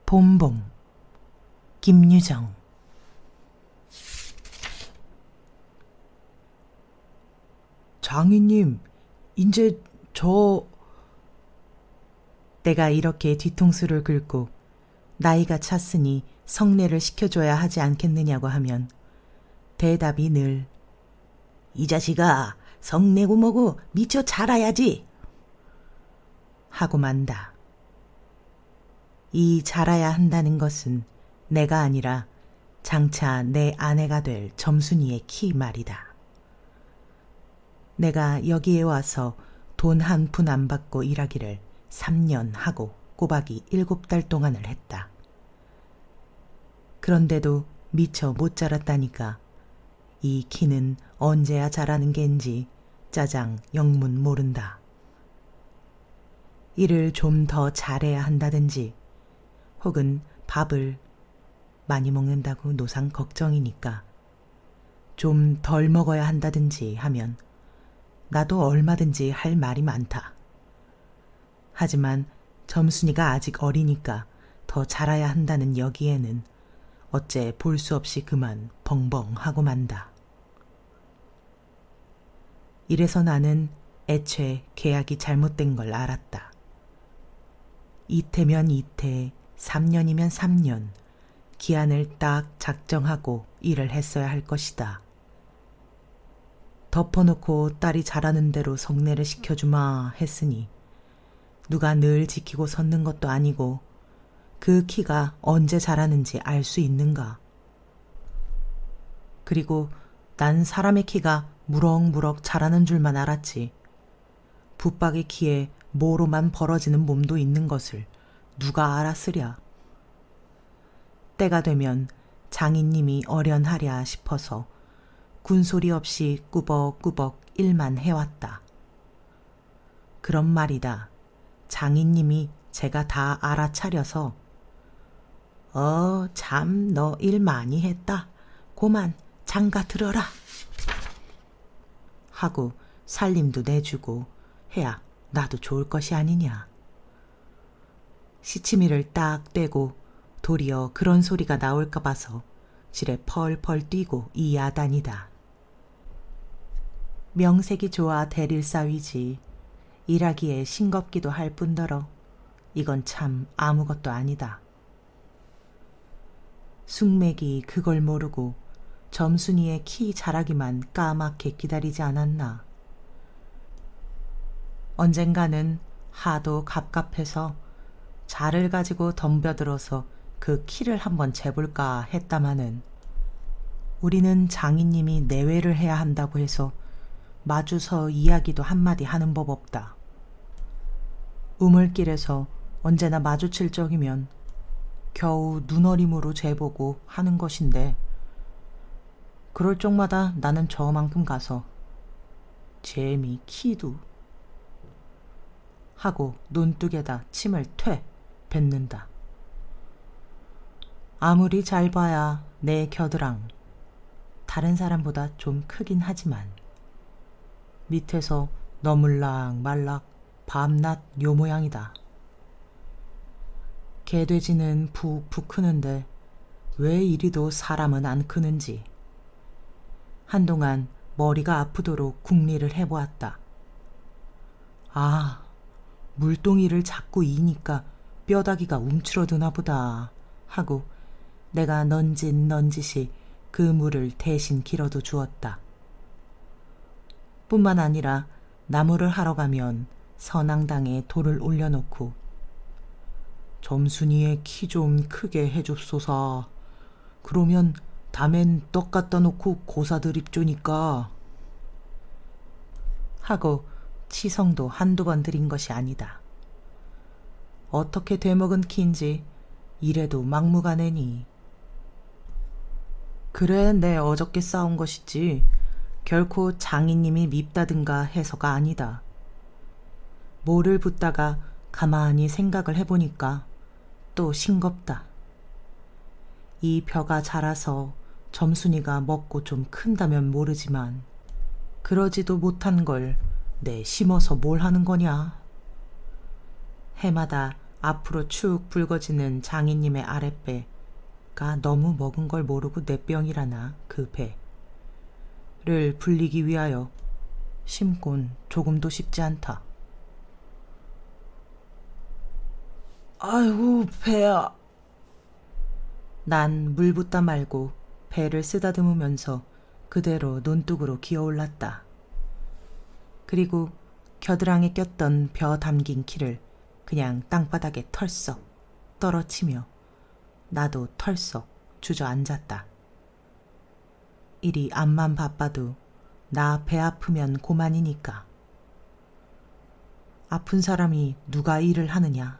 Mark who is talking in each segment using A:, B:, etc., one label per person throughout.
A: 봄봄 김유정. 장인님, 이제 내가 이렇게 뒤통수를 긁고 나이가 찼으니 성례를 시켜줘야 하지 않겠느냐고 하면 대답이 늘 이 자식아, 성내고 뭐고 미처 자라야지 하고 만다. 이 자라야 한다는 것은 내가 아니라 장차 내 아내가 될 점순이의 키 말이다. 내가 여기에 와서 돈 한 푼 안 받고 일하기를 3년 하고 꼬박이 7달 동안을 했다. 그런데도 미처 못 자랐다니까 이 키는 언제야 자라는 겐지 짜장 영문 모른다. 일을 좀 더 잘해야 한다든지 혹은 밥을 많이 먹는다고 노상 걱정이니까 좀 덜 먹어야 한다든지 하면 나도 얼마든지 할 말이 많다. 하지만 점순이가 아직 어리니까 더 자라야 한다는 여기에는 어째 볼 수 없이 그만 벙벙하고 만다. 이래서 나는 애초에 계약이 잘못된 걸 알았다. 이태면 이태, 3년이면 3년, 기한을 딱 작정하고 일을 했어야 할 것이다. 덮어놓고 딸이 잘하는 대로 성례를 시켜주마 했으니 누가 늘 지키고 섰는 것도 아니고 그 키가 언제 자라는지 알 수 있는가. 그리고 난 사람의 키가 무럭무럭 자라는 줄만 알았지. 붙박이 키에 모로만 벌어지는 몸도 있는 것을 누가 알았으랴. 때가 되면 장인님이 어련하랴 싶어서 군소리 없이 꾸벅꾸벅 일만 해왔다. 그런 말이다. 장인님이 제가 다 알아차려서 참 너 일 많이 했다. 고만 장가 들어라 하고 살림도 내주고 해야 나도 좋을 것이 아니냐. 시치미를 딱 떼고 도리어 그런 소리가 나올까 봐서 지레 펄펄 뛰고 이 야단이다. 명색이 좋아 대릴싸위지 일하기에 싱겁기도 할 뿐더러 이건 참 아무것도 아니다. 숙맥이 그걸 모르고 점순이의 키 자라기만 까맣게 기다리지 않았나. 언젠가는 하도 갑갑해서 자를 가지고 덤벼들어서 그 키를 한번 재볼까 했다마는 우리는 장인님이 내외를 해야 한다고 해서 마주서 이야기도 한마디 하는 법 없다. 우물길에서 언제나 마주칠 적이면 겨우 눈어림으로 재보고 하는 것인데 그럴 적마다 나는 저만큼 가서 재미 키도 하고 논뚝에다 침을 퇴 뱉는다. 아무리 잘 봐야 내 겨드랑 다른 사람보다 좀 크긴 하지만 밑에서 너물락 말락 밤낮 요 모양이다. 개돼지는 푹푹 크는데 왜 이리도 사람은 안 크는지 한동안 머리가 아프도록 궁리를 해보았다. 아, 물동이를 자꾸 이니까 뼈다귀가 움츠러드나 보다 하고 내가 넌짓이 그 물을 대신 길어도 주었다. 뿐만 아니라 나무를 하러 가면 선앙당에 돌을 올려놓고 점순이의 키 좀 크게 해줍소서. 그러면 다멘 떡 갖다 놓고 고사들 입조니까 하고 치성도 한두 번 드린 것이 아니다. 어떻게 되먹은 키인지 이래도 막무가내니. 그래, 내 어저께 싸운 것이지 결코 장인님이 밉다든가 해서가 아니다. 뭐를 붙다가 가만히 생각을 해보니까 또 싱겁다. 이 벼가 자라서 점순이가 먹고 좀 큰다면 모르지만 그러지도 못한 걸 내 심어서 뭘 하는 거냐. 해마다 앞으로 축 붉어지는 장인님의 아랫배가 너무 먹은 걸 모르고 내 병이라나 그 배를 불리기 위하여 심곤 조금도 쉽지 않다. 아이고 배야. 난 물붓다 말고 배를 쓰다듬으면서 그대로 논둑으로 기어올랐다. 그리고 겨드랑이에 꼈던 벼 담긴 키를 그냥 땅바닥에 털썩 떨어치며 나도 털썩 주저앉았다. 이리 앞만 바빠도 나 배 아프면 고만이니까. 아픈 사람이 누가 일을 하느냐.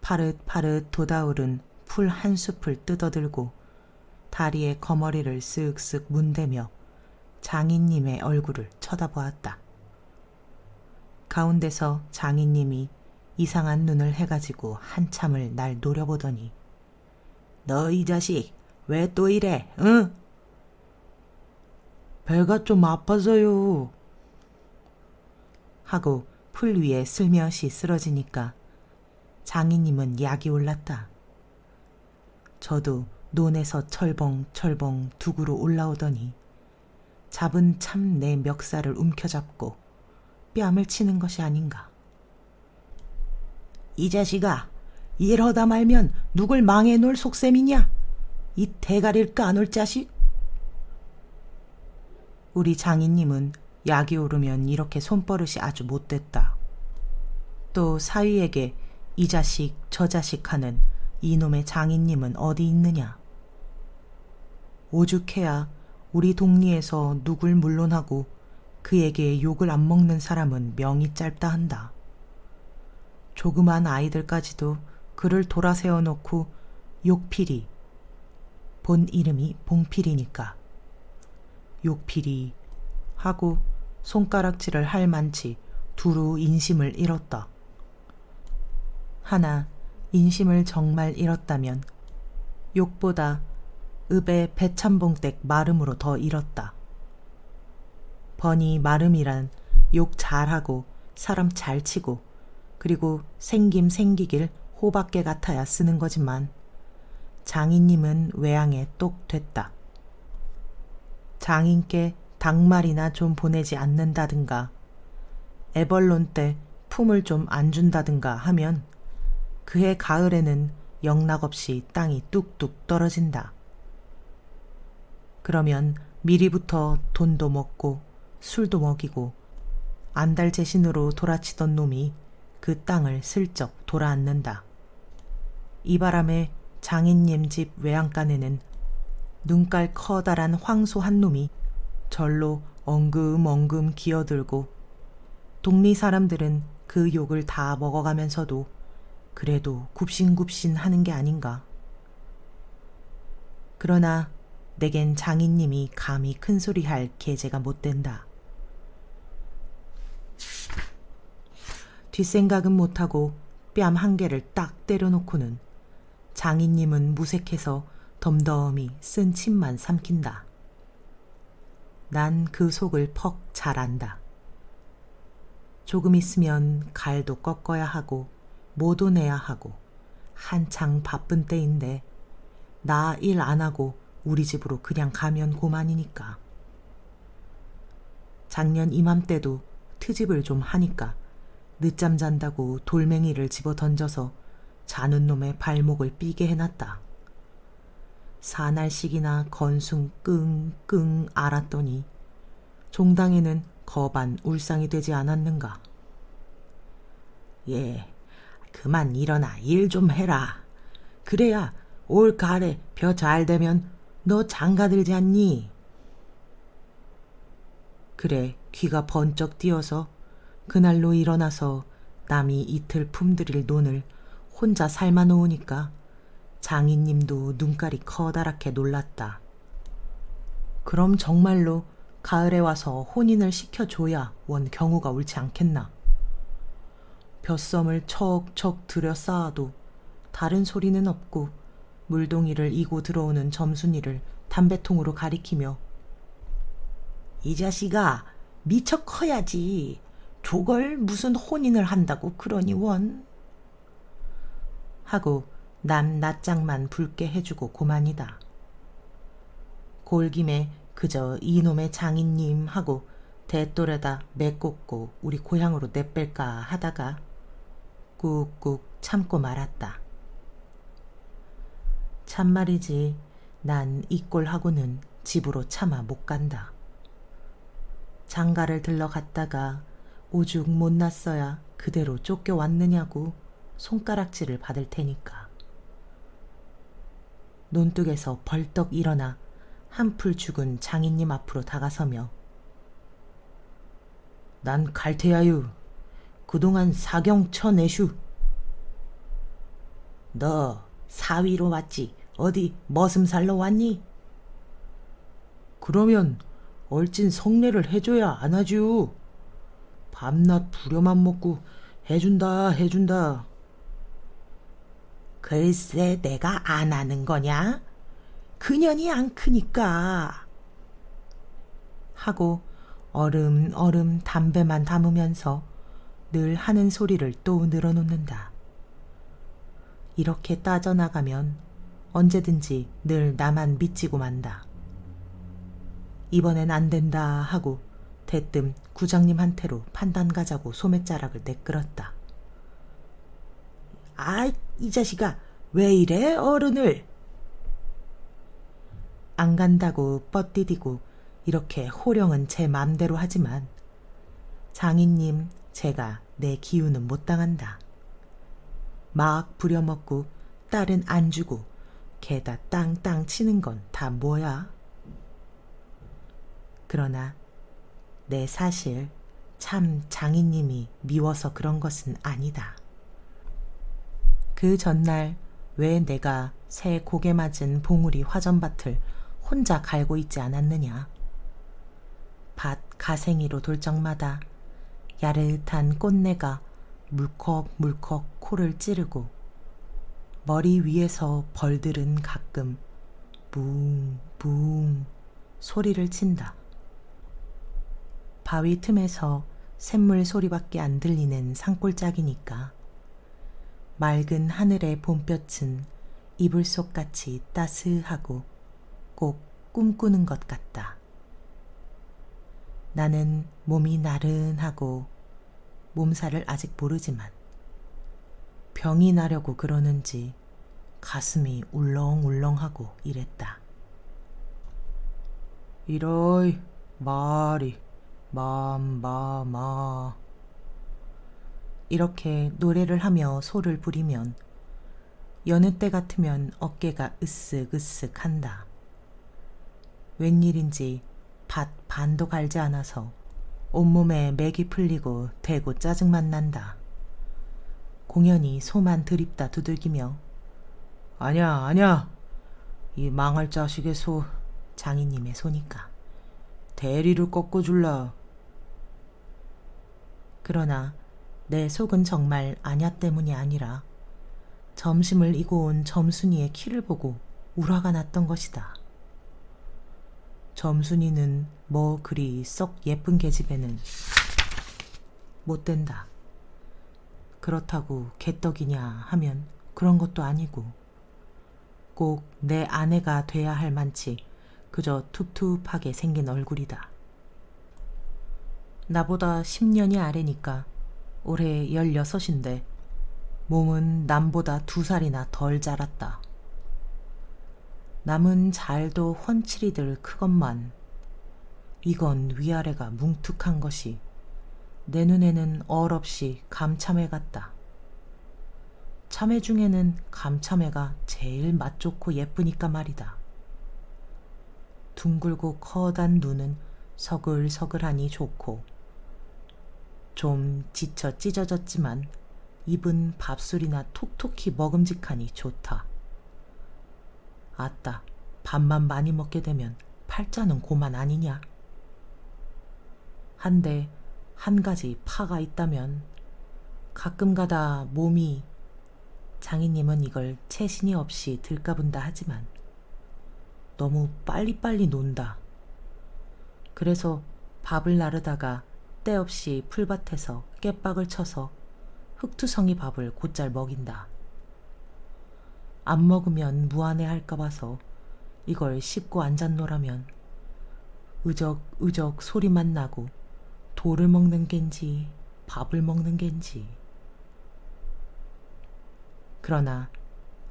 A: 파릇파릇 돋아오른 풀 한 숲을 뜯어들고 다리에 거머리를 쓱쓱 문대며 장인님의 얼굴을 쳐다보았다. 가운데서 장인님이 이상한 눈을 해가지고 한참을 날 노려보더니 너 이 자식 왜 또 이래 응? 배가 좀 아파서요 하고 풀 위에 슬며시 쓰러지니까 장인님은 약이 올랐다. 저도 논에서 철벙철벙 둑으로 올라오더니 잡은 참 내 멱살을 움켜잡고 뺨을 치는 것이 아닌가. 이 자식아, 이러다 말면 누굴 망해놓을 속셈이냐? 이 대가리를 까놓을 자식? 우리 장인님은 약이 오르면 이렇게 손버릇이 아주 못됐다. 또 사위에게 이 자식 저 자식 하는 이놈의 장인님은 어디 있느냐. 오죽해야 우리 동리에서 누굴 물론하고 그에게 욕을 안 먹는 사람은 명이 짧다 한다. 조그만 아이들까지도 그를 돌아세워놓고 욕필이, 본 이름이 봉필이니까 욕필이 하고 손가락질을 할 만치 두루 인심을 잃었다. 하나 인심을 정말 잃었다면 욕보다 읍의 배참봉댁 마름으로 더 잃었다. 버니 마름이란 욕 잘하고 사람 잘 치고 그리고 생김 생기길 호박개 같아야 쓰는 거지만 장인님은 외양에 똑 됐다. 장인께 닭말이나 좀 보내지 않는다든가 애벌론 때 품을 좀 안 준다든가 하면 그해 가을에는 영락없이 땅이 뚝뚝 떨어진다. 그러면 미리부터 돈도 먹고 술도 먹이고 안달재신으로 돌아치던 놈이 그 땅을 슬쩍 돌아앉는다. 이 바람에 장인님 집 외양간에는 눈깔 커다란 황소 한 놈이 절로 엉금엉금 기어들고 동리 사람들은 그 욕을 다 먹어가면서도 그래도 굽신굽신 하는 게 아닌가. 그러나 내겐 장인님이 감히 큰소리할 계제가 못 된다. 뒷생각은 못하고 뺨 한 개를 딱 때려놓고는 장인님은 무색해서 덤덤히 쓴 침만 삼킨다. 난 그 속을 퍽 잘 안다. 조금 있으면 갈도 꺾어야 하고 모도 내야 하고 한창 바쁜 때인데 나 일 안 하고 우리 집으로 그냥 가면 고만이니까. 작년 이맘때도 트집을 좀 하니까 늦잠 잔다고 돌멩이를 집어 던져서 자는 놈의 발목을 삐게 해놨다. 사날씩이나 건숭 끙끙 앓았더니 종당에는 거반 울상이 되지 않았는가. 예, 그만 일어나 일 좀 해라. 그래야 올 가을에 벼 잘 되면 너 장가들지 않니? 그래 귀가 번쩍 띄어서 그날로 일어나서 남이 이틀 품들일 논을 혼자 삶아 놓으니까 장인님도 눈깔이 커다랗게 놀랐다. 그럼 정말로 가을에 와서 혼인을 시켜줘야 원 경우가 옳지 않겠나. 벼썸을 척척 들여 쌓아도 다른 소리는 없고 물동이를 이고 들어오는 점순이를 담배통으로 가리키며 이 자식아 미처 커야지. 저걸 무슨 혼인을 한다고 그러니 원. 하고 남 낯짝만 붉게 해주고 고만이다. 골김에 그저 이놈의 장인님 하고 대또래다 내꽂고 우리 고향으로 내뺄까 하다가 꾹꾹 참고 말았다. 참말이지 난 이 꼴하고는 집으로 차마 못 간다. 장가를 들러갔다가 오죽 못났어야 그대로 쫓겨왔느냐고 손가락질을 받을 테니까. 논뚝에서 벌떡 일어나 한풀 죽은 장인님 앞으로 다가서며 난 갈테야유. 그동안 사경 쳐내슈. 너 사위로 왔지 어디 머슴살러 왔니? 그러면 얼찐 성례를 해줘야 안 하쥬. 밤낮 부려만 먹고 해준다. 글쎄 내가 안 하는 거냐? 그년이 안 크니까. 하고 얼음얼음 담배만 담으면서 늘 하는 소리를 또 늘어놓는다. 이렇게 따져나가면 언제든지 늘 나만 미치고 만다. 이번엔 안 된다 하고 대뜸 구장님한테로 판단 가자고 소매자락을 내끌었다. 아, 이 자식아 왜 이래 어른을. 안 간다고 뻗디디고 이렇게 호령은 제 맘대로 하지만 장인님 제가 내 기운은 못 당한다. 막 부려먹고 딸은 안 주고 개다 땅땅 치는 건 다 뭐야? 그러나 내 사실 참 장인님이 미워서 그런 것은 아니다. 그 전날 왜 내가 새 고개 맞은 봉우리 화전밭을 혼자 갈고 있지 않았느냐. 밭 가생이로 돌 적마다 야릇한 꽃내가 물컥물컥 코를 찌르고 머리 위에서 벌들은 가끔 붕붕 소리를 친다. 바위 틈에서 샘물 소리밖에 안 들리는 산골짜기니까 맑은 하늘의 봄볕은 이불 속같이 따스하고 꼭 꿈꾸는 것 같다. 나는 몸이 나른하고 몸살을 아직 모르지만 병이 나려고 그러는지 가슴이 울렁울렁하고 이랬다. 이러이 마리 맘마마. 이렇게 노래를 하며 소를 부리면 여느 때 같으면 어깨가 으쓱으쓱 한다. 웬일인지 밭 반도 갈지 않아서 온몸에 맥이 풀리고 대고 짜증만 난다. 공연히 소만 드립다 두들기며 아냐 이 망할 자식의 소. 장인님의 소니까 대리를 꺾어줄라. 그러나 내 속은 정말 아냐 때문이 아니라 점심을 이고 온 점순이의 키를 보고 우라가 났던 것이다. 점순이는 뭐 그리 썩 예쁜 계집애는 못 된다. 그렇다고 개떡이냐 하면 그런 것도 아니고 꼭 내 아내가 돼야 할 만치 그저 툭툭하게 생긴 얼굴이다. 나보다 10년이 아래니까 올해 16인데 몸은 남보다 2살이나 덜 자랐다. 남은 잘도 훤칠이들 크건만 이건 위아래가 뭉툭한 것이 내 눈에는 얼없이 감참해 같다. 참외 중에는 감참외가 제일 맛 좋고 예쁘니까 말이다. 둥글고 커단 눈은 서글서글하니 좋고 좀 지쳐 찢어졌지만 입은 밥술이나 톡톡히 먹음직하니 좋다. 아따, 밥만 많이 먹게 되면 팔자는 고만 아니냐? 한데 한 가지 파가 있다면 가끔가다 몸이 장인님은 이걸 채신이 없이 들까분다 하지만 너무 빨리빨리 논다. 그래서 밥을 나르다가 때없이 풀밭에서 깨박을 쳐서 흙투성이 밥을 곧잘 먹인다. 안 먹으면 무안해할까 봐서 이걸 씹고 앉았노라면 으적으적 소리만 나고 돌을 먹는 겐지 밥을 먹는 겐지. 그러나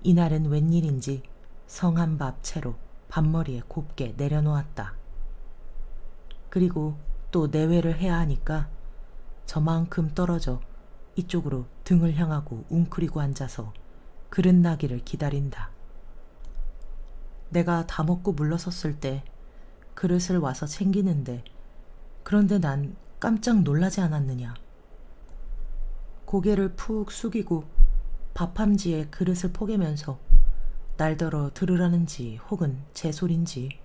A: 이날은 웬일인지 성한 밥 채로 밥머리에 곱게 내려놓았다. 그리고 또 내외를 해야 하니까 저만큼 떨어져 이쪽으로 등을 향하고 웅크리고 앉아서 그릇 나기를 기다린다. 내가 다 먹고 물러섰을 때 그릇을 와서 챙기는데 그런데 난 깜짝 놀라지 않았느냐. 고개를 푹 숙이고 밥함지에 그릇을 포개면서 날더러 들으라는지 혹은 제 소린지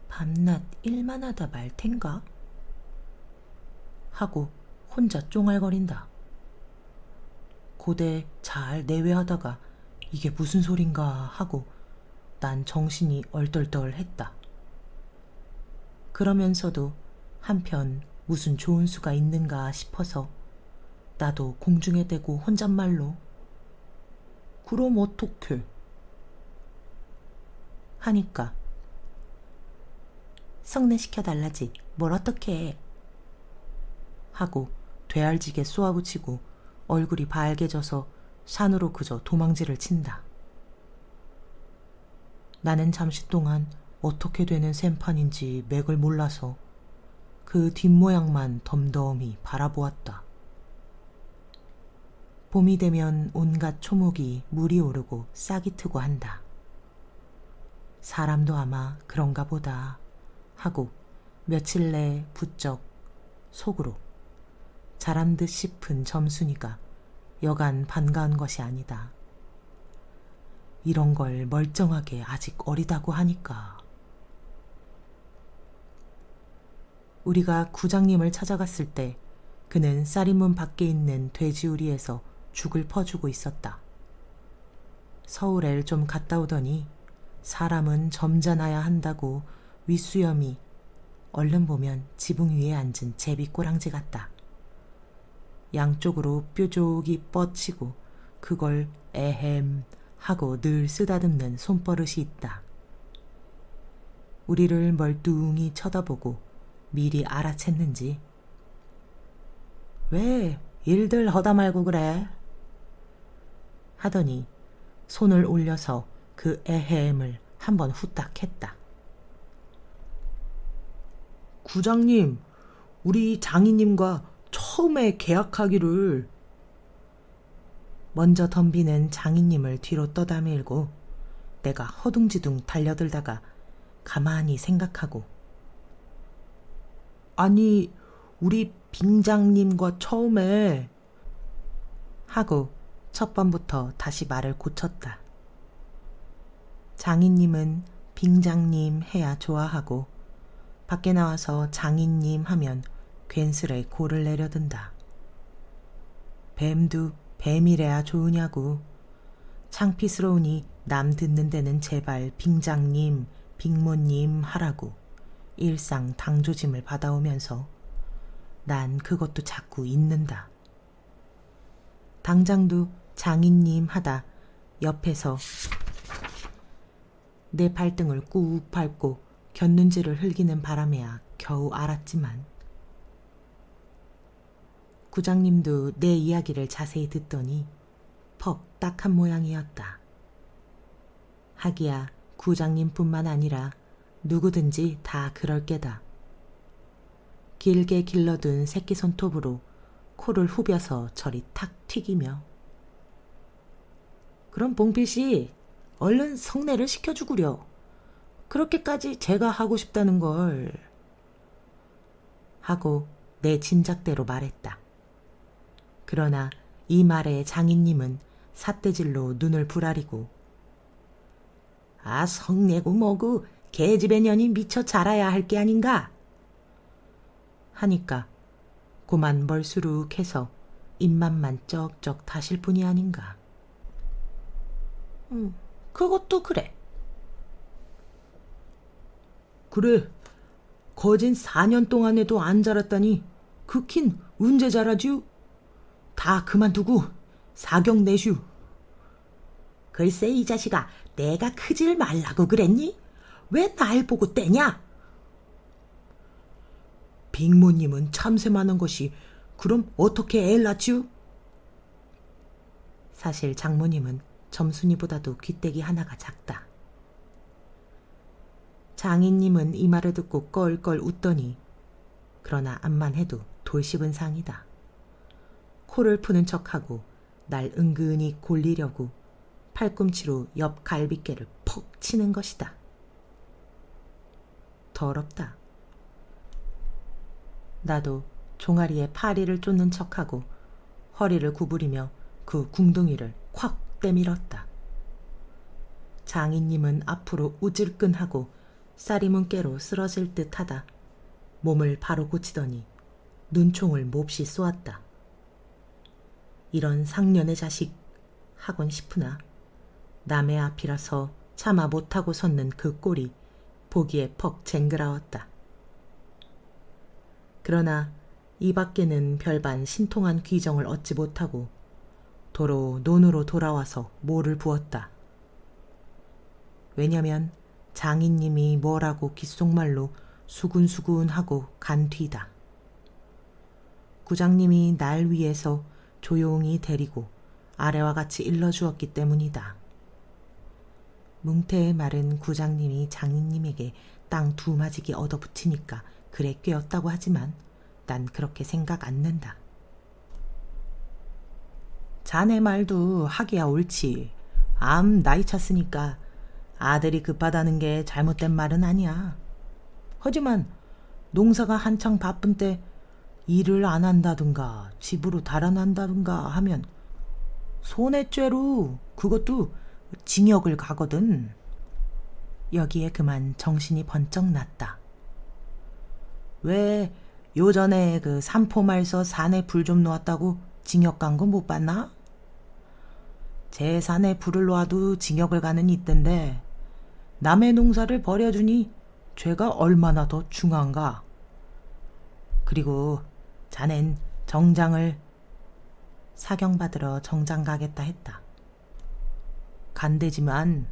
A: 밤낮 일만 하다 말 텐가? 하고 혼자 쫑알거린다. 고대 잘 내외하다가 이게 무슨 소린가 하고 난 정신이 얼떨떨했다. 그러면서도 한편 무슨 좋은 수가 있는가 싶어서 나도 공중에 대고 혼잣말로 그럼 어떡해? 하니까 성례시켜달라지 뭘 어떡해? 하고 되알지게 쏘아붙이고 얼굴이 발개져서 산으로 그저 도망질을 친다. 나는 잠시 동안 어떻게 되는 셈판인지 맥을 몰라서 그 뒷모양만 덤덤히 바라보았다. 봄이 되면 온갖 초목이 물이 오르고 싹이 트고 한다. 사람도 아마 그런가 보다 하고 며칠 내 부쩍 속으로 자란 듯 싶은 점순이가 여간 반가운 것이 아니다. 이런 걸 멀쩡하게 아직 어리다고 하니까. 우리가 구장님을 찾아갔을 때 그는 쌀인문 밖에 있는 돼지우리에서 죽을 퍼주고 있었다. 서울에 좀 갔다 오더니 사람은 점잖아야 한다고 윗수염이 얼른 보면 지붕 위에 앉은 제비꼬랑지 같다. 양쪽으로 뾰족이 뻗치고 그걸 에헴 하고 늘 쓰다듬는 손버릇이 있다. 우리를 멀뚱히 쳐다보고 미리 알아챘는지 왜 일들 허다 말고 그래? 하더니 손을 올려서 그 에헴을 한번 후딱 했다. 구장님, 우리 장인님과 처음에 계약하기를. 먼저 덤비는 장인님을 뒤로 떠다밀고 내가 허둥지둥 달려들다가 가만히 생각하고 아니, 우리 빙장님과 처음에 하고 첫 번부터 다시 말을 고쳤다. 장인님은 빙장님 해야 좋아하고 밖에 나와서 장인님 하면 괜스레 고를 내려든다. 뱀도 뱀이래야 좋으냐고. 창피스러우니 남 듣는 데는 제발 빙장님, 빙모님 하라고 일상 당조짐을 받아오면서 난 그것도 자꾸 잊는다. 당장도 장인님 하다 옆에서 내 발등을 꾹 밟고 곁눈질을 흘기는 바람에야 겨우 알았지만 구장님도 내 이야기를 자세히 듣더니 퍽 딱한 모양이었다. 하기야 구장님뿐만 아니라 누구든지 다 그럴 게다. 길게 길러둔 새끼 손톱으로 코를 후벼서 저리 탁 튀기며 그럼 봉필씨 얼른 성례를 시켜주구려. 그렇게까지 제가 하고 싶다는 걸 하고 내 짐작대로 말했다. 그러나 이 말에 장인님은 삿대질로 눈을 부라리고 아 성내고 뭐고 계집애 년이 미쳐 자라야 할 게 아닌가 하니까 고만 멀수룩해서 입맛만 쩍쩍 다실 뿐이 아닌가. 그것도 그래. 그래, 거진 4년 동안에도 안 자랐다니 그킨 언제 자라쥬? 다 그만두고 사경 내슈. 글쎄 이 자식아, 내가 크질 말라고 그랬니? 왜 날 보고 떼냐? 빅모님은 참새 많은 것이 그럼 어떻게 애를 낳지요? 사실 장모님은 점순이보다도 귀때기 하나가 작다. 장인님은 이 말을 듣고 껄껄 웃더니 그러나 암만 해도 돌씹은 상이다. 코를 푸는 척하고 날 은근히 골리려고 팔꿈치로 옆 갈비뼈를 퍽 치는 것이다. 더럽다. 나도 종아리에 파리를 쫓는 척하고 허리를 구부리며 그 궁둥이를 콱 때밀었다. 장인님은 앞으로 우질끈하고 쌀이문깨로 쓰러질 듯하다 몸을 바로 고치더니 눈총을 몹시 쏘았다. 이런 상년의 자식 하곤 싶으나 남의 앞이라서 차마 못하고 섰는 그 꼴이 보기에 퍽 쟁그라웠다. 그러나 이 밖에는 별반 신통한 귀정을 얻지 못하고 도로 논으로 돌아와서 모를 부었다. 왜냐면 장인님이 뭐라고 귓속말로 수군수군하고 간 뒤다. 구장님이 날 위해서 조용히 데리고 아래와 같이 일러주었기 때문이다. 뭉태의 말은 구장님이 장인님에게 땅 두 마지기 얻어붙이니까 그래 꿰었다고 하지만 난 그렇게 생각 않는다. 자네 말도 하기야 옳지. 암 나이 찼으니까 아들이 급하다는 게 잘못된 말은 아니야. 하지만 농사가 한창 바쁜 때 일을 안 한다든가 집으로 달아난다든가 하면 손해죄로 그것도 징역을 가거든. 여기에 그만 정신이 번쩍 났다. 왜 요전에 그 산포말서 산에 불 좀 놓았다고 징역 간 거 못 봤나? 제 산에 불을 놓아도 징역을 가는 있던데 남의 농사를 버려주니 죄가 얼마나 더 중한가. 그리고 자넨 정장을 사경받으러 정장 가겠다 했다. 간대지만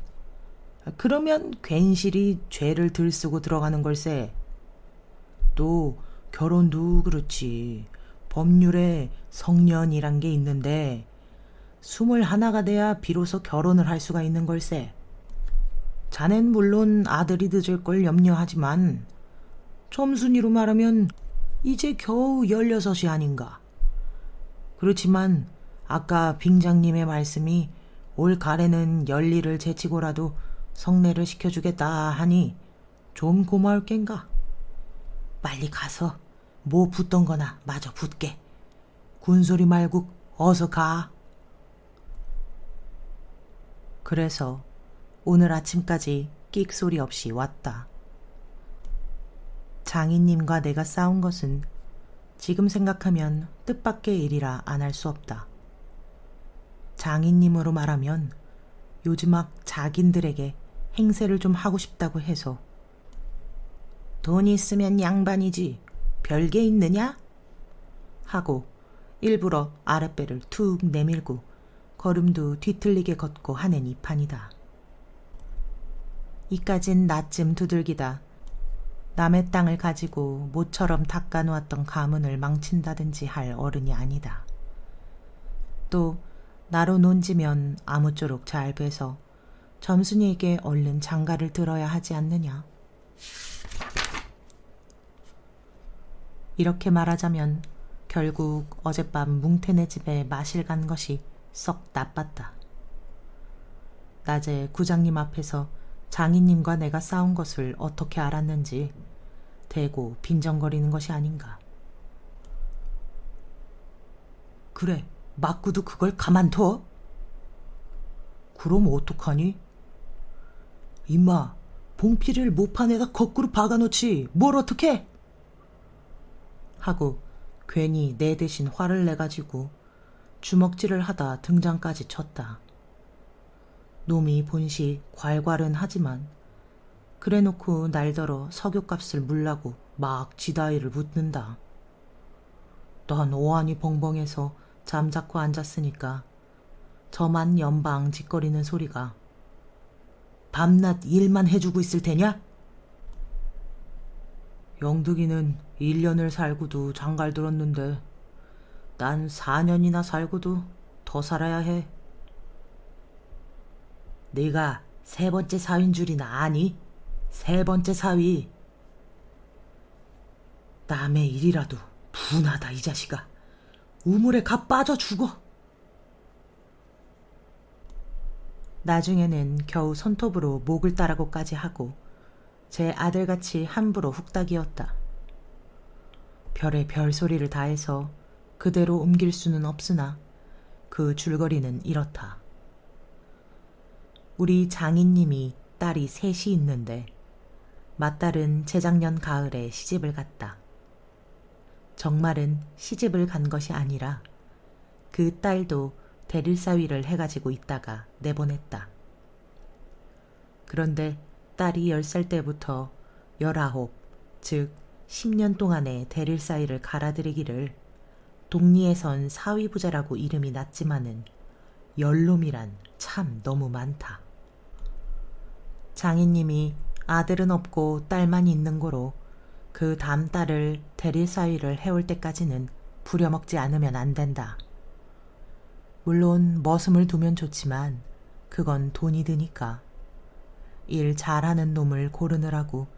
A: 그러면 괜시리 죄를 들쓰고 들어가는 걸세. 또 결혼도 그렇지. 법률에 성년이란 게 있는데 21가 돼야 비로소 결혼을 할 수가 있는 걸세. 자넨 물론 아들이 늦을 걸 염려하지만 점순이로 말하면 이제 겨우 16이 아닌가. 그렇지만 아까 빙장님의 말씀이 올 가래는 열리를 제치고라도 성례를 시켜주겠다 하니 좀 고마울 겐가. 빨리 가서 뭐 붙던 거나 마저 붙게. 군소리 말고 어서 가. 그래서 오늘 아침까지 끽소리 없이 왔다. 장인님과 내가 싸운 것은 지금 생각하면 뜻밖의 일이라 안 할 수 없다. 장인님으로 말하면 요즘막 자긴들에게 행세를 좀 하고 싶다고 해서 돈 있으면 양반이지 별게 있느냐? 하고 일부러 아랫배를 툭 내밀고 걸음도 뒤틀리게 걷고 하는 이 판이다. 이까진 나쯤 두들기다 남의 땅을 가지고 모처럼 닦아놓았던 가문을 망친다든지 할 어른이 아니다. 또 나로 논지면 아무쪼록 잘 돼서 점순이에게 얼른 장가를 들어야 하지 않느냐. 이렇게 말하자면 결국 어젯밤 뭉태네 집에 마실 간 것이 썩 나빴다. 낮에 구장님 앞에서 장인님과 내가 싸운 것을 어떻게 알았는지 대고 빈정거리는 것이 아닌가. 그래, 맞고도 그걸 가만둬? 그럼 어떡하니? 임마, 봉피를 모판에다 거꾸로 박아놓지 뭘 어떡해? 하고 괜히 내 대신 화를 내가지고 주먹질을 하다 등장까지 쳤다. 놈이 본시 괄괄은 하지만 그래놓고 날더러 석유값을 물라고 막 지다이를 묻는다. 난 오한이 벙벙해서 잠자코 앉았으니까 저만 연방 짓거리는 소리가 밤낮 일만 해주고 있을 테냐? 영득이는 1년을 살고도 장갈 들었는데 난 4년이나 살고도 더 살아야 해. 네가 세 번째 사위인 줄이나 아니? 세 번째 사위. 남의 일이라도 분하다 이 자식아. 우물에 가 빠져 죽어. 나중에는 겨우 손톱으로 목을 따라고까지 하고 제 아들같이 함부로 훅닥이었다. 별의 별소리를 다해서 그대로 옮길 수는 없으나 그 줄거리는 이렇다. 우리 장인님이 딸이 셋이 있는데 맏딸은 재작년 가을에 시집을 갔다. 정말은 시집을 간 것이 아니라 그 딸도 대릴사위를 해가지고 있다가 내보냈다. 그런데 딸이 10살 때부터 19, 즉 10년 동안의 대릴사위를 갈아들이기를 독리에선 사위부자라고 이름이 났지만은 열놈이란 참 너무 많다. 장인님이 아들은 없고 딸만 있는 고로 그 다음 딸을 대릴사위를 해올 때까지는 부려먹지 않으면 안 된다. 물론 머슴을 두면 좋지만 그건 돈이 드니까 일 잘하는 놈을 고르느라고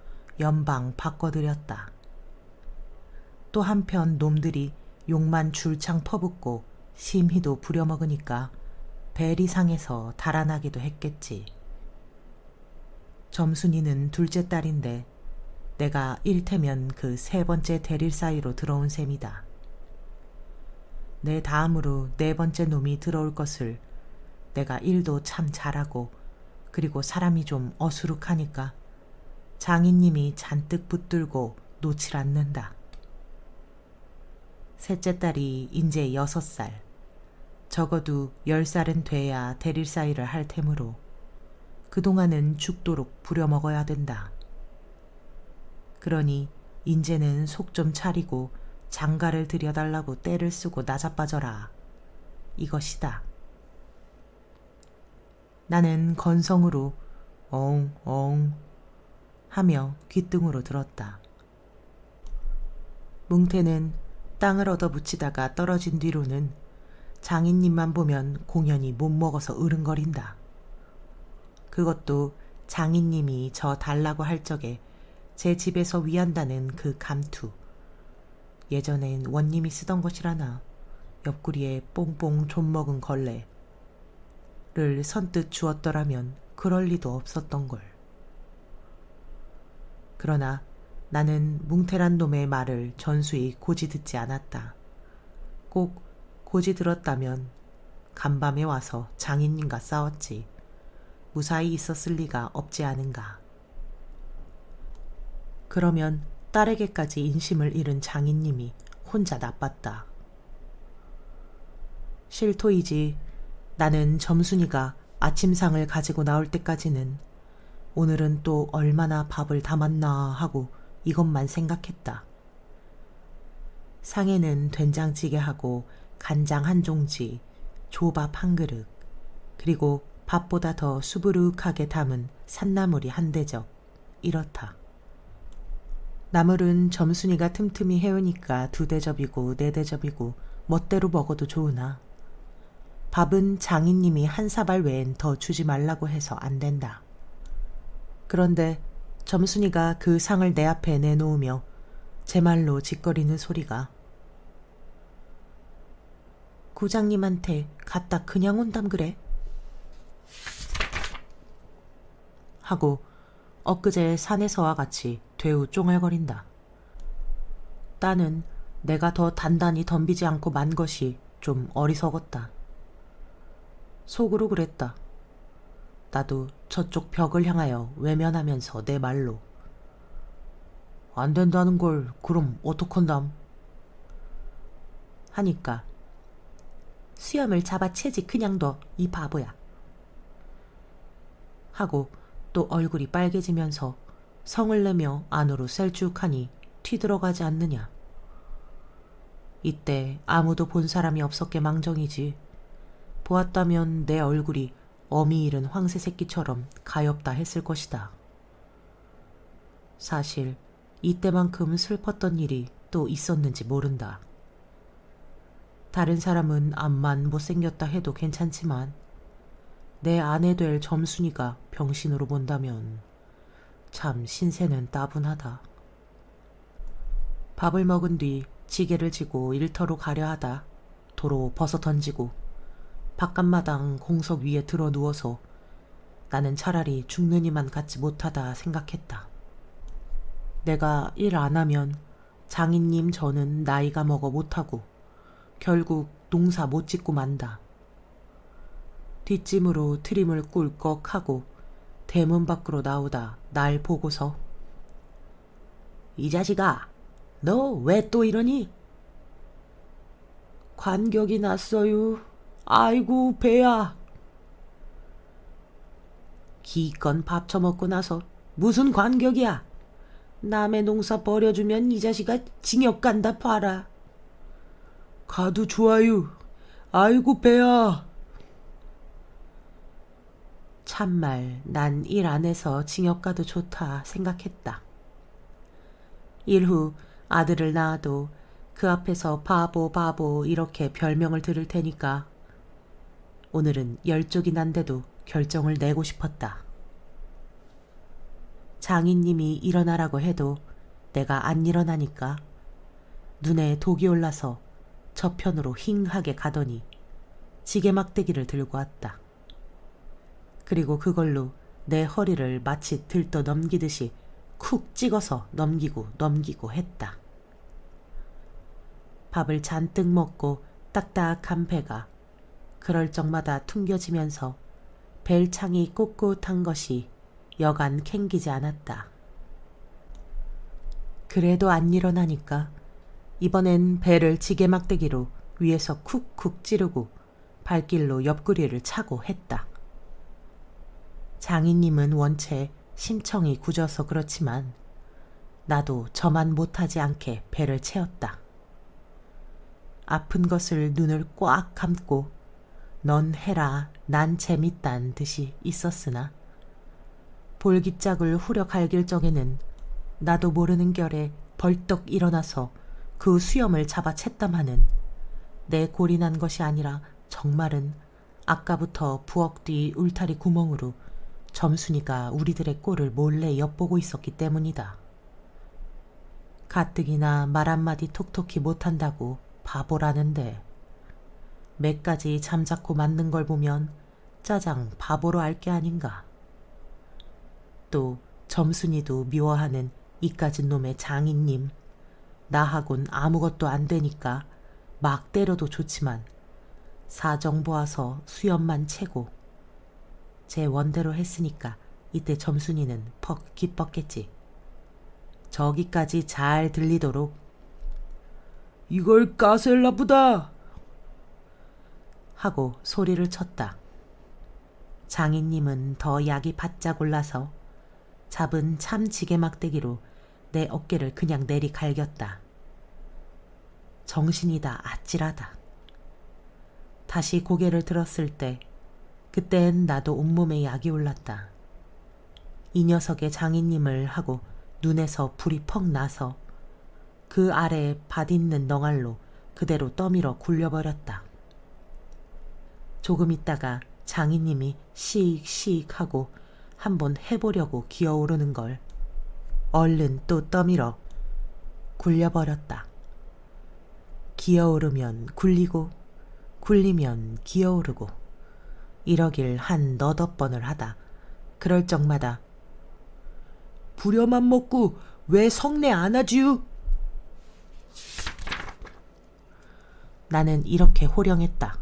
A: 연방 바꿔들였다. 또 한편 놈들이 욕만 줄창 퍼붓고 심히도 부려먹으니까 벨이 상해서 달아나기도 했겠지. 점순이는 둘째 딸인데 내가 일테면 그 세 번째 대릴사위로 들어온 셈이다. 내 다음으로 네 번째 놈이 들어올 것을 내가 일도 참 잘하고 그리고 사람이 좀 어수룩하니까 장인님이 잔뜩 붙들고 놓질 않는다. 셋째 딸이 인제 6살, 적어도 10살은 돼야 대릴사위를 할 테므로 그동안은 죽도록 부려먹어야 된다. 그러니 인제는 속 좀 차리고 장가를 들여달라고 떼를 쓰고 나자빠져라. 이것이다. 나는 건성으로 엉엉 하며 귓등으로 들었다. 뭉태는 땅을 얻어붙이다가 떨어진 뒤로는 장인님만 보면 공연히 못 먹어서 으릉거린다. 그것도 장인님이 저 달라고 할 적에 제 집에서 위한다는 그 감투. 예전엔 원님이 쓰던 것이라나 옆구리에 뽕뽕 좀 먹은 걸레를 선뜻 주었더라면 그럴 리도 없었던걸. 그러나 나는 뭉태란 놈의 말을 전수히 고지 듣지 않았다. 꼭 고지 들었다면 간밤에 와서 장인님과 싸웠지. 무사히 있었을 리가 없지 않은가. 그러면 딸에게까지 인심을 잃은 장인님이 혼자 나빴다. 실토이지. 나는 점순이가 아침상을 가지고 나올 때까지는 오늘은 또 얼마나 밥을 담았나 하고 이것만 생각했다. 상에는 된장찌개하고 간장 한 종지, 조밥 한 그릇, 그리고 밥보다 더 수부룩하게 담은 산나물이 한 대접, 이렇다. 나물은 점순이가 틈틈이 해오니까 2대접이고 4대접이고 멋대로 먹어도 좋으나 밥은 장인님이 한 사발 외엔 더 주지 말라고 해서 안 된다. 그런데 점순이가 그 상을 내 앞에 내놓으며 제 말로 짓거리는 소리가 구장님한테 갖다 그냥 온담 그래? 하고 엊그제 산에서와 같이 되우 쫑알거린다. 따는 내가 더 단단히 덤비지 않고 만 것이 좀 어리석었다. 속으로 그랬다. 나도 저쪽 벽을 향하여 외면하면서 내 말로 안 된다는 걸 그럼 어떡한담? 하니까 수염을 잡아채지 그냥 둬 이 바보야. 하고 또 얼굴이 빨개지면서 성을 내며 안으로 셀쭉하니 튀들어가지 않느냐. 이때 아무도 본 사람이 없었게 망정이지. 보았다면 내 얼굴이 어미 잃은 황새 새끼처럼 가엾다 했을 것이다. 사실 이때만큼 슬펐던 일이 또 있었는지 모른다. 다른 사람은 암만 못생겼다 해도 괜찮지만 내 아내 될 점순이가 병신으로 본다면 참 신세는 따분하다. 밥을 먹은 뒤 지게를 지고 일터로 가려 하다 도로 벗어 던지고 바깥마당 공석 위에 들어 누워서 나는 차라리 죽느니만 같지 못하다 생각했다. 내가 일 안 하면 장인님 저는 나이가 먹어 못하고 결국 농사 못 짓고 만다. 뒷짐으로 트림을 꿀꺽하고 대문 밖으로 나오다 날 보고서 이 자식아, 너 왜 또 이러니? 관격이 났어요. 아이고 배야. 기껏 밥 처먹고 나서 무슨 관격이야. 남의 농사 버려주면 이 자식아 징역 간다 봐라. 가도 좋아요. 아이고 배야. 참말 난 일 안 해서 징역 가도 좋다 생각했다. 일 후 아들을 낳아도 그 앞에서 바보 바보 이렇게 별명을 들을 테니까 오늘은 열쪽이 난데도 결정을 내고 싶었다. 장인님이 일어나라고 해도 내가 안 일어나니까 눈에 독이 올라서 저편으로 힝하게 가더니 지게 막대기를 들고 왔다. 그리고 그걸로 내 허리를 마치 들떠 넘기듯이 쿡 찍어서 넘기고 했다. 밥을 잔뜩 먹고 딱딱한 배가 그럴 적마다 퉁겨지면서 벨창이 꼿꼿한 것이 여간 캥기지 않았다. 그래도 안 일어나니까 이번엔 배를 지게 막대기로 위에서 쿡쿡 찌르고 발길로 옆구리를 차고 했다. 장인님은 원체 심청이 굳어서 그렇지만 나도 저만 못하지 않게 배를 채웠다. 아픈 것을 눈을 꽉 감고 넌 해라 난 재밌단 듯이 있었으나 볼깃짝을 후려 갈길 적에는 나도 모르는 결에 벌떡 일어나서 그 수염을 잡아챘다마는 내 골이 난 것이 아니라 정말은 아까부터 부엌 뒤 울타리 구멍으로 점순이가 우리들의 꼴을 몰래 엿보고 있었기 때문이다. 가뜩이나 말 한마디 톡톡히 못한다고 바보라는데 몇 가지 잠자코 맞는 걸 보면 짜장 바보로 알 게 아닌가. 또 점순이도 미워하는 이까진 놈의 장인님, 나하곤 아무것도 안 되니까 막 때려도 좋지만 사정 보아서 수염만 채고 제 원대로 했으니까 이때 점순이는 퍽 기뻤겠지. 저기까지 잘 들리도록 이걸 까셀라 보다 하고 소리를 쳤다. 장인님은 더 약이 바짝 올라서 잡은 참지게 막대기로 내 어깨를 그냥 내리 갈겼다. 정신이다 아찔하다. 다시 고개를 들었을 때 그땐 나도 온몸에 약이 올랐다. 이 녀석의 장인님을 하고 눈에서 불이 퍽 나서 그 아래에 밭 있는 넝알로 그대로 떠밀어 굴려버렸다. 조금 있다가 장인님이 씩씩 하고 한번 해보려고 기어오르는 걸 얼른 또 떠밀어 굴려버렸다. 기어오르면 굴리고 굴리면 기어오르고 이러길 한 너댓 번을 하다 그럴 적마다 부려만 먹고 왜 성내 안 하지유? 나는 이렇게 호령했다.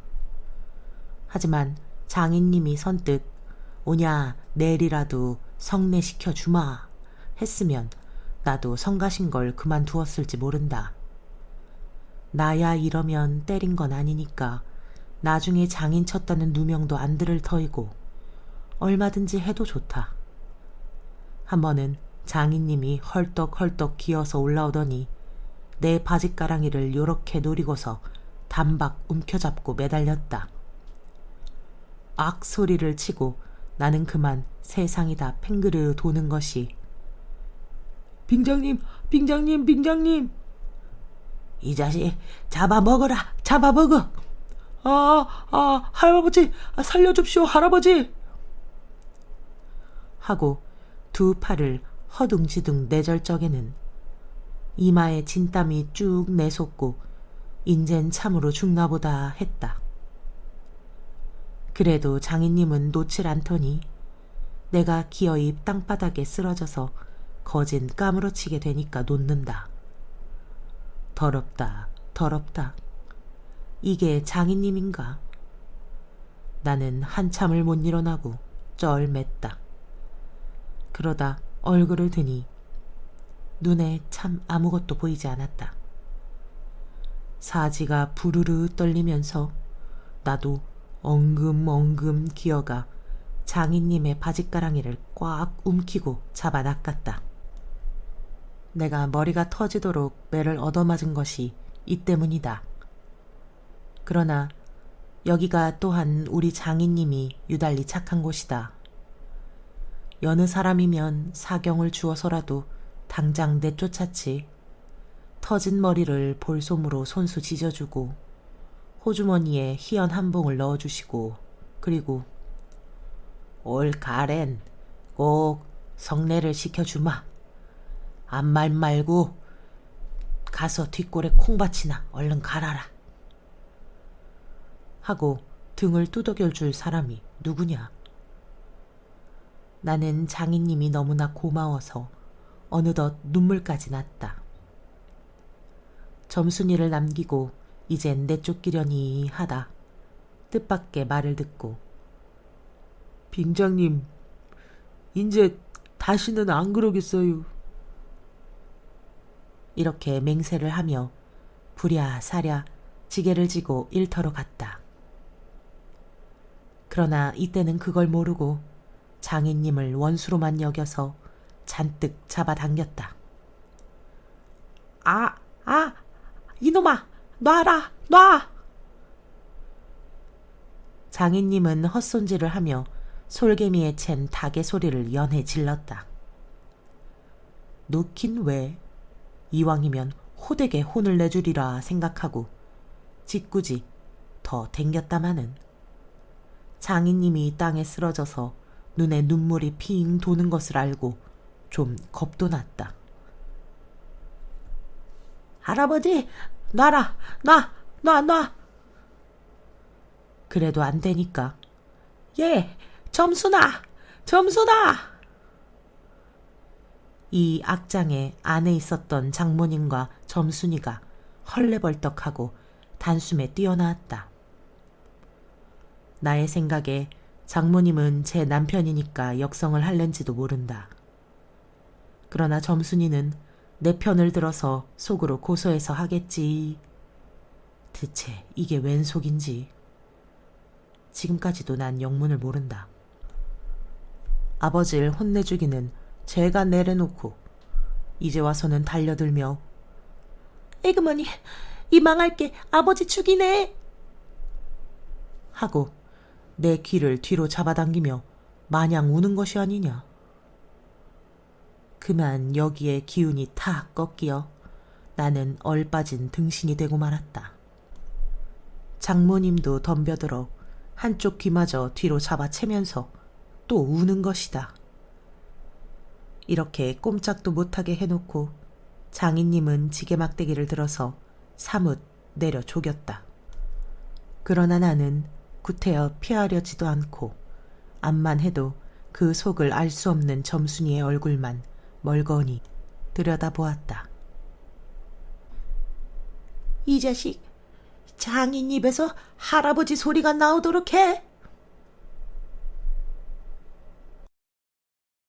A: 하지만 장인님이 선뜻 오냐 내일이라도 성내시켜 주마 했으면 나도 성가신 걸 그만두었을지 모른다. 나야 이러면 때린 건 아니니까 나중에 장인 쳤다는 누명도 안 들을 터이고 얼마든지 해도 좋다. 한 번은 장인님이 헐떡헐떡 기어서 올라오더니 내 바짓가랑이를 요렇게 노리고서 단박 움켜잡고 매달렸다. 악 소리를 치고 나는 그만 세상이 다 팽그르 도는 것이 빙장님, 빙장님, 빙장님. 이 자식 잡아먹어라, 잡아먹어. 할아버지, 살려줍시오, 할아버지. 하고 두 팔을 허둥지둥 내절 적에는 이마에 진땀이 쭉 내솟고 인젠 참으로 죽나보다 했다. 그래도 장인님은 놓질 않더니 내가 기어이 땅바닥에 쓰러져서 거진 까무러치게 되니까 놓는다. 더럽다, 더럽다. 이게 장인님인가? 나는 한참을 못 일어나고 쩔맸다. 그러다 얼굴을 드니 눈에 참 아무것도 보이지 않았다. 사지가 부르르 떨리면서 나도 엉금엉금 기어가 장인님의 바짓가랑이를 꽉 움키고 잡아 낚았다. 내가 머리가 터지도록 매를 얻어맞은 것이 이 때문이다. 그러나 여기가 또한 우리 장인님이 유달리 착한 곳이다. 여느 사람이면 사경을 주어서라도 당장 내쫓았지. 터진 머리를 볼솜으로 손수 지져주고 호주머니에 희연 한 봉을 넣어주시고 그리고 올 가렌 꼭 성례를 시켜주마. 암말 말고 가서 뒷골에 콩밭이나 얼른 갈아라. 하고 등을 두덕여줄 사람이 누구냐. 나는 장인님이 너무나 고마워서 어느덧 눈물까지 났다. 점순이를 남기고 이젠 내쫓기려니 하다 뜻밖의 말을 듣고 빙장님, 인제 다시는 안 그러겠어요. 이렇게 맹세를 하며 부랴사랴 지게를 지고 일터로 갔다. 그러나 이때는 그걸 모르고 장인님을 원수로만 여겨서 잔뜩 잡아당겼다. 이놈아, 놔라, 놔! 장인님은 헛손질을 하며 솔개미에 챈 닭의 소리를 연해 질렀다. 놓긴 왜? 이왕이면 호되게 혼을 내주리라 생각하고 짓궂이 더 댕겼다마는 장인님이 땅에 쓰러져서 눈에 눈물이 핑 도는 것을 알고 좀 겁도 났다. 할아버지, 놔라, 놔. 그래도 안 되니까 점순아. 이 악장에 안에 있었던 장모님과 점순이가 헐레벌떡하고 단숨에 뛰어나왔다. 나의 생각에 장모님은 제 남편이니까 역성을 할는지도 모른다. 그러나 점순이는 내 편을 들어서 속으로 고소해서 하겠지. 대체 이게 웬 속인지. 지금까지도 난 영문을 모른다. 아버지를 혼내주기는 제가 내려놓고 이제 와서는 달려들며 에그머니, 이 망할 게 아버지 죽이네 하고 내 귀를 뒤로 잡아당기며 마냥 우는 것이 아니냐. 그만 여기에 기운이 탁 꺾여 나는 얼빠진 등신이 되고 말았다. 장모님도 덤벼들어 한쪽 귀마저 뒤로 잡아채면서 또 우는 것이다. 이렇게 꼼짝도 못하게 해놓고 장인님은 지게막대기를 들어서 사뭇 내려 조겼다. 그러나 나는 구태여 피하려지도 않고 암만 해도 그 속을 알 수 없는 점순이의 얼굴만 멀거니 들여다보았다. 이 자식, 장인 입에서 할아버지 소리가 나오도록 해.